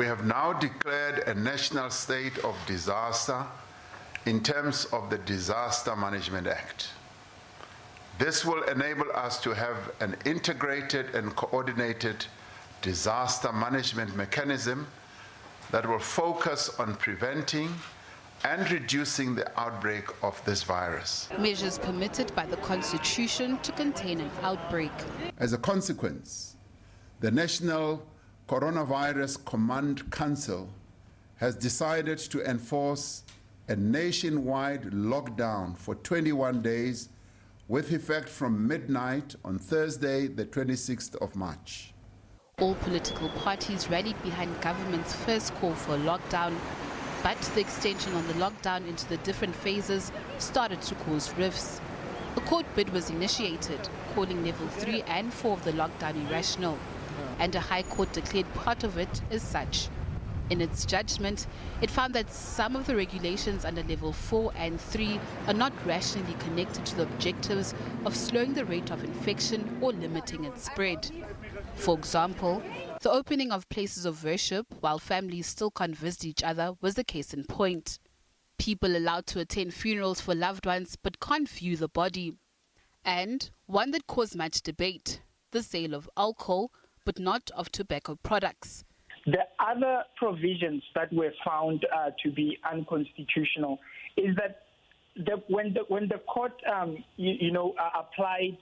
We have now declared a national state of disaster in terms of the Disaster Management Act. This will enable us to have an integrated and coordinated disaster management mechanism that will focus on preventing and reducing the outbreak of this virus. Measures permitted by the Constitution to contain an outbreak. As a consequence, the National Coronavirus Command Council has decided to enforce a nationwide lockdown for 21 days with effect from midnight on Thursday, the 26th of March. All political parties rallied behind government's first call for a lockdown, but the extension of the lockdown into the different phases started to cause rifts. A court bid was initiated, calling level 3 and 4 of the lockdown irrational, and a High Court declared part of it as such. In its judgment, it found that some of the regulations under level 4 and 3 are not rationally connected to the objectives of slowing the rate of infection or limiting its spread. For example, the opening of places of worship while families still can't visit each other was the case in point. People allowed to attend funerals for loved ones but can't view the body. And one that caused much debate, the sale of alcohol but not of tobacco products. The other provisions that were found to be unconstitutional is that when the court applied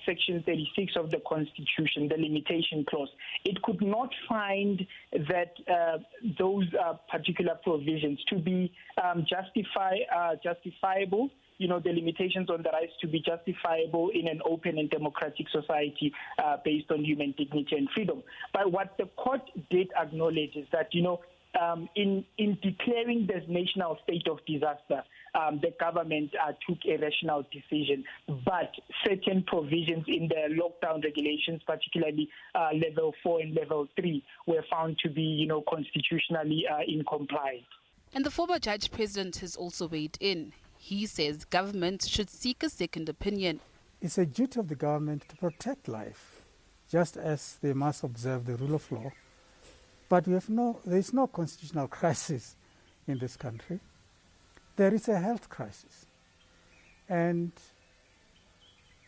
Section 36 of the Constitution, the limitation clause, it could not find that those particular provisions to be justifiable. The limitations on the rights to be justifiable in an open and democratic society based on human dignity and freedom. But what the court did acknowledge is that, in declaring this national state of disaster, the government took a rational decision, but certain provisions in the lockdown regulations, particularly level 4 and level 3, were found to be, constitutionally in compliance. And the former Judge President has also weighed in. He says government should seek a second opinion. It's a duty of the government to protect life, just as they must observe the rule of law. But there is no constitutional crisis in this country. There is a health crisis. And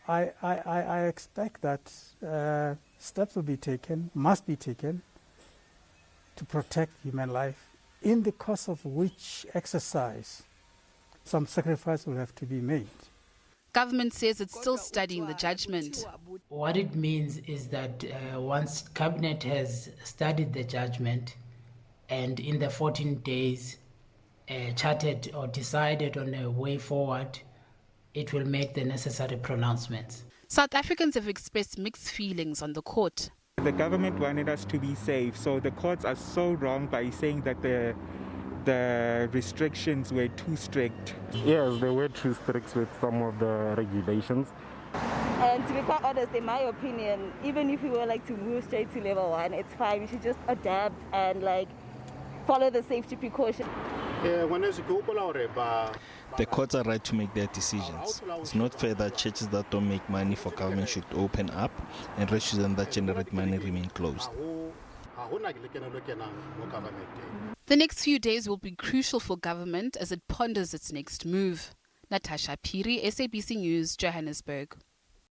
I expect that steps will be taken, must be taken, to protect human life, in the course of which exercise some sacrifice will have to be made. Government says it's still studying the judgment. What it means is that once Cabinet has studied the judgment and in the 14 days charted or decided on a way forward, it will make the necessary pronouncements. South Africans have expressed mixed feelings on the court. The government wanted us to be safe, so the courts are so wrong by saying that the restrictions were too strict. Yes, they were too strict with some of the regulations. And to be quite honest, in my opinion, even if we were to move straight to level 1, it's fine. We should just adapt and follow the safety precautions. The courts are right to make their decisions. It's not fair that churches that don't make money for government should open up and restaurants that generate money remain closed. The next few days will be crucial for government as it ponders its next move. Natasha Piri, SABC News, Johannesburg.